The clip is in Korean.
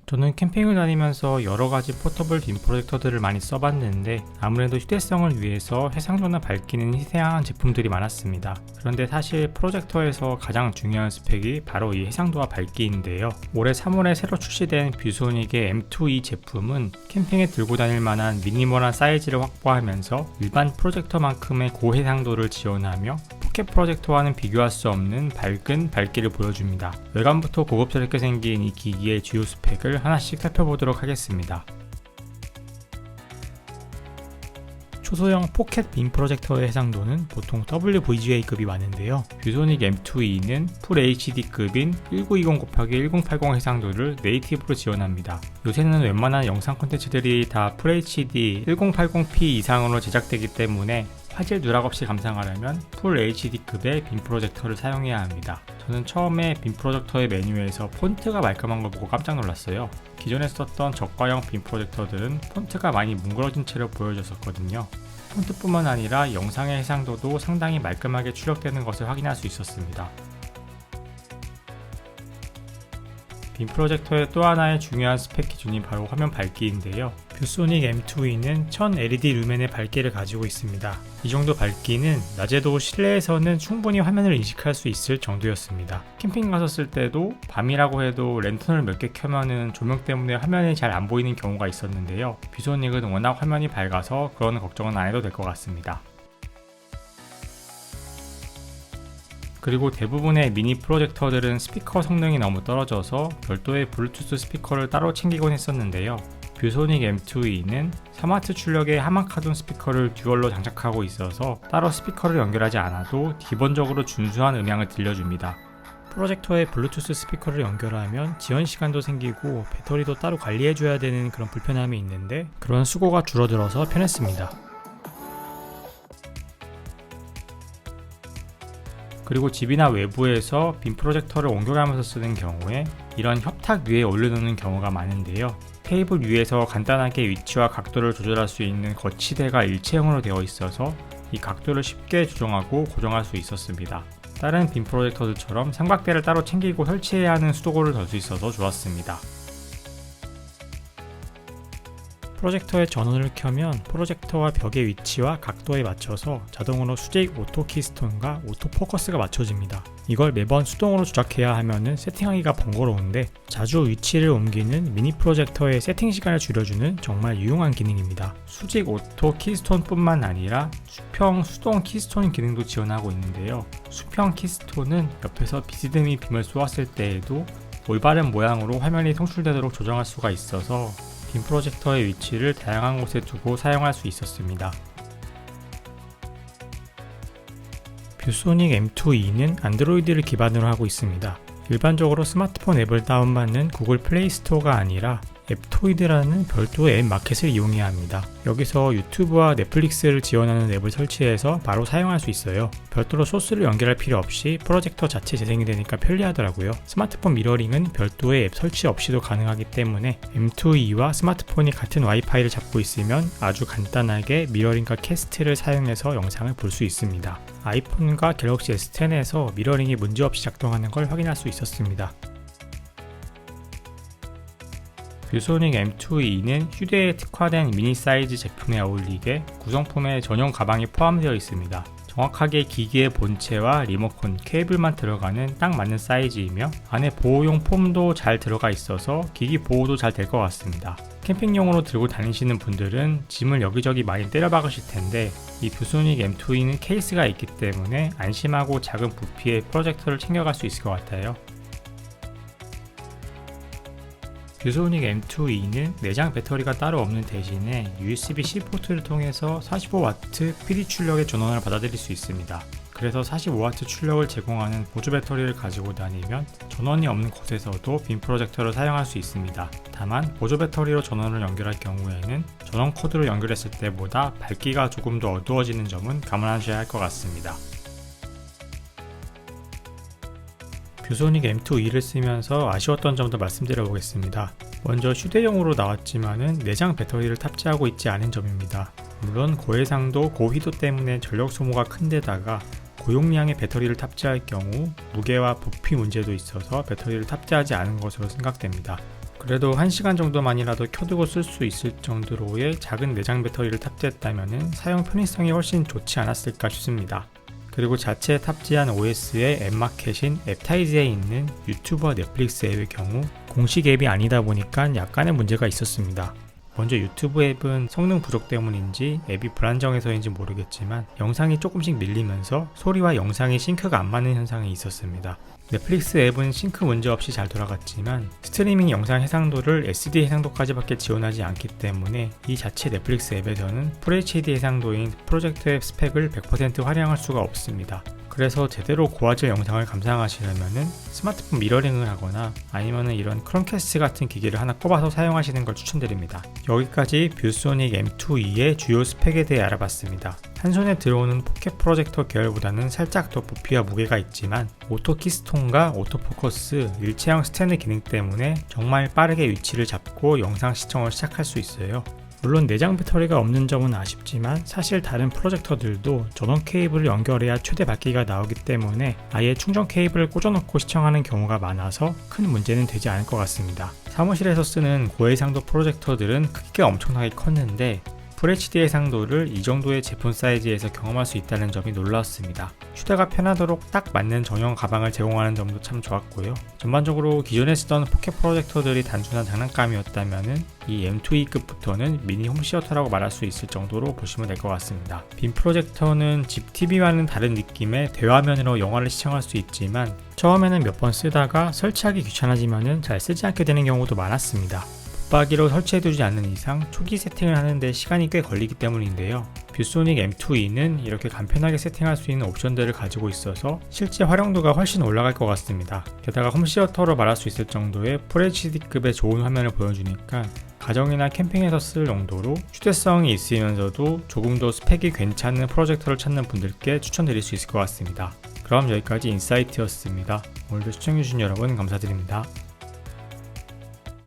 저는 캠핑을 다니면서 여러가지 포터블 빔 프로젝터들을 많이 써봤는데 아무래도 휴대성을 위해서 해상도나 밝기는 희생한 제품들이 많았습니다. 그런데 사실 프로젝터에서 가장 중요한 스펙이 바로 이 해상도와 밝기인데요. 올해 3월에 새로 출시된 뷰소닉의 M2E 제품은 캠핑에 들고 다닐 만한 미니멀한 사이즈를 확보하면서 일반 프로젝터만큼의 고해상도를 지원하며 포켓 프로젝터와는 비교할 수 없는 밝은 밝기를 보여줍니다. 외관부터 고급스럽게 생긴 이 기기의 주요 스펙을 하나씩 살펴보도록 하겠습니다. 초소형 포켓 빔 프로젝터의 해상도는 보통 WVGA급이 많은데요. 뷰소닉 M2E는 풀HD급인 1920x1080 해상도를 네이티브로 지원합니다. 요새는 웬만한 영상 콘텐츠들이 다 풀HD 1080p 이상으로 제작되기 때문에 화질 누락 없이 감상하려면 풀HD급의 빔 프로젝터를 사용해야 합니다. 저는 처음에 빔 프로젝터의 메뉴에서 폰트가 말끔한 걸 보고 깜짝 놀랐어요. 기존에 썼던 저가형 빔 프로젝터들은 폰트가 많이 뭉그러진 채로 보여졌었거든요. 폰트뿐만 아니라 영상의 해상도도 상당히 말끔하게 출력되는 것을 확인할 수 있었습니다. 빔 프로젝터의 또 하나의 중요한 스펙 기준이 바로 화면 밝기인데요. 뷰소닉 M2E는 1000 LED 루멘의 밝기를 가지고 있습니다. 이 정도 밝기는 낮에도 실내에서는 충분히 화면을 인식할 수 있을 정도였습니다. 캠핑 갔었을 때도 밤이라고 해도 랜턴을 몇 개 켜면은 조명 때문에 화면이 잘 안 보이는 경우가 있었는데요. 뷰소닉은 워낙 화면이 밝아서 그런 걱정은 안 해도 될 것 같습니다. 그리고 대부분의 미니 프로젝터들은 스피커 성능이 너무 떨어져서 별도의 블루투스 스피커를 따로 챙기곤 했었는데요. 뷰소닉 M2E는 스마트 출력의 하마카돈 스피커를 듀얼로 장착하고 있어서 따로 스피커를 연결하지 않아도 기본적으로 준수한 음향을 들려줍니다. 프로젝터에 블루투스 스피커를 연결하면 지연 시간도 생기고 배터리도 따로 관리해줘야 되는 그런 불편함이 있는데 그런 수고가 줄어들어서 편했습니다. 그리고 집이나 외부에서 빔 프로젝터를 옮겨가면서 쓰는 경우에 이런 협탁 위에 올려놓는 경우가 많은데요. 테이블 위에서 간단하게 위치와 각도를 조절할 수 있는 거치대가 일체형으로 되어 있어서 이 각도를 쉽게 조정하고 고정할 수 있었습니다. 다른 빔 프로젝터들처럼 삼각대를 따로 챙기고 설치해야 하는 수도고를 덜 수 있어서 좋았습니다. 프로젝터의 전원을 켜면 프로젝터와 벽의 위치와 각도에 맞춰서 자동으로 수직 오토 키스톤과 오토 포커스가 맞춰집니다. 이걸 매번 수동으로 조작해야 하면 세팅하기가 번거로운데 자주 위치를 옮기는 미니 프로젝터의 세팅 시간을 줄여주는 정말 유용한 기능입니다. 수직 오토 키스톤 뿐만 아니라 수평 수동 키스톤 기능도 지원하고 있는데요. 수평 키스톤은 옆에서 비스듬히 빔을 쏘았을 때에도 올바른 모양으로 화면이 송출되도록 조정할 수가 있어서 빔 프로젝터의 위치를 다양한 곳에 두고 사용할 수 있었습니다. 뷰소닉 M2E는 안드로이드를 기반으로 하고 있습니다. 일반적으로 스마트폰 앱을 다운받는 구글 플레이 스토어가 아니라 앱토이드라는 별도의 앱 마켓을 이용해야 합니다. 여기서 유튜브와 넷플릭스를 지원하는 앱을 설치해서 바로 사용할 수 있어요. 별도로 소스를 연결할 필요 없이 프로젝터 자체 재생이 되니까 편리하더라고요. 스마트폰 미러링은 별도의 앱 설치 없이도 가능하기 때문에 M2E와 스마트폰이 같은 와이파이를 잡고 있으면 아주 간단하게 미러링과 캐스트를 사용해서 영상을 볼 수 있습니다. 아이폰과 갤럭시 S10에서 미러링이 문제없이 작동하는 걸 확인할 수 있었습니다. 뷰소닉 M2E는 휴대에 특화된 미니 사이즈 제품에 어울리게 구성품에 전용 가방이 포함되어 있습니다. 정확하게 기기의 본체와 리모컨, 케이블만 들어가는 딱 맞는 사이즈이며 안에 보호용 폼도 잘 들어가 있어서 기기 보호도 잘 될 것 같습니다. 캠핑용으로 들고 다니시는 분들은 짐을 여기저기 많이 때려 박으실 텐데 이 뷰소닉 M2E는 케이스가 있기 때문에 안심하고 작은 부피의 프로젝터를 챙겨갈 수 있을 것 같아요. 뷰소닉 M2E는 내장 배터리가 따로 없는 대신에 USB-C 포트를 통해서 45W PD 출력의 전원을 받아들일 수 있습니다. 그래서 45W 출력을 제공하는 보조 배터리를 가지고 다니면 전원이 없는 곳에서도 빔 프로젝터를 사용할 수 있습니다. 다만 보조 배터리로 전원을 연결할 경우에는 전원 코드로 연결했을 때보다 밝기가 조금 더 어두워지는 점은 감안하셔야 할 것 같습니다. 뷰소닉 M2E를 쓰면서 아쉬웠던 점도 말씀드려 보겠습니다. 먼저 휴대용으로 나왔지만은 내장 배터리를 탑재하고 있지 않은 점입니다. 물론 고해상도, 고휘도 때문에 전력 소모가 큰 데다가 고용량의 배터리를 탑재할 경우 무게와 부피 문제도 있어서 배터리를 탑재하지 않은 것으로 생각됩니다. 그래도 1시간 정도만이라도 켜두고 쓸 수 있을 정도로의 작은 내장 배터리를 탑재했다면 사용 편의성이 훨씬 좋지 않았을까 싶습니다. 그리고 자체에 탑재한 OS의 앱 마켓인 앱타이즈에 있는 유튜브와 넷플릭스 앱의 경우 공식 앱이 아니다 보니까 약간의 문제가 있었습니다. 먼저 유튜브 앱은 성능 부족 때문인지 앱이 불안정해서인지 모르겠지만 영상이 조금씩 밀리면서 소리와 영상이 싱크가 안 맞는 현상이 있었습니다. 넷플릭스 앱은 싱크 문제 없이 잘 돌아갔지만 스트리밍 영상 해상도를 SD 해상도까지밖에 지원하지 않기 때문에 이 자체 넷플릭스 앱에서는 FHD 해상도인 프로젝터 앱 스펙을 100% 활용할 수가 없습니다. 그래서 제대로 고화질 영상을 감상하시려면 스마트폰 미러링을 하거나 아니면 이런 크롬캐스트 같은 기기를 하나 꼽아서 사용하시는 걸 추천드립니다. 여기까지 뷰소닉 M2E의 주요 스펙에 대해 알아봤습니다. 한 손에 들어오는 포켓 프로젝터 계열보다는 살짝 더 부피와 무게가 있지만 오토 키스톤과 오토포커스, 일체형 스탠드 기능 때문에 정말 빠르게 위치를 잡고 영상 시청을 시작할 수 있어요. 물론 내장 배터리가 없는 점은 아쉽지만 사실 다른 프로젝터들도 전원 케이블을 연결해야 최대 밝기가 나오기 때문에 아예 충전 케이블을 꽂아놓고 시청하는 경우가 많아서 큰 문제는 되지 않을 것 같습니다. 사무실에서 쓰는 고해상도 프로젝터들은 크기가 엄청나게 컸는데 FHD 해상도를 이 정도의 제품 사이즈에서 경험할 수 있다는 점이 놀라웠습니다. 휴대가 편하도록 딱 맞는 전용 가방을 제공하는 점도 참 좋았고요. 전반적으로 기존에 쓰던 포켓 프로젝터들이 단순한 장난감이었다면 이 M2E급부터는 미니 홈시어터라고 말할 수 있을 정도로 보시면 될 것 같습니다. 빔 프로젝터는 집 TV와는 다른 느낌의 대화면으로 영화를 시청할 수 있지만 처음에는 몇 번 쓰다가 설치하기 귀찮아지면 잘 쓰지 않게 되는 경우도 많았습니다. 붙박이로 설치해두지 않는 이상 초기 세팅을 하는데 시간이 꽤 걸리기 때문인데요. 뷰소닉 M2E는 이렇게 간편하게 세팅할 수 있는 옵션들을 가지고 있어서 실제 활용도가 훨씬 올라갈 것 같습니다. 게다가 홈시어터로 말할 수 있을 정도의 FHD급의 좋은 화면을 보여주니까 가정이나 캠핑에서 쓸 용도로 휴대성이 있으면서도 조금 더 스펙이 괜찮은 프로젝터를 찾는 분들께 추천드릴 수 있을 것 같습니다. 그럼 여기까지 인사이트였습니다. 오늘도 시청해주신 여러분 감사드립니다.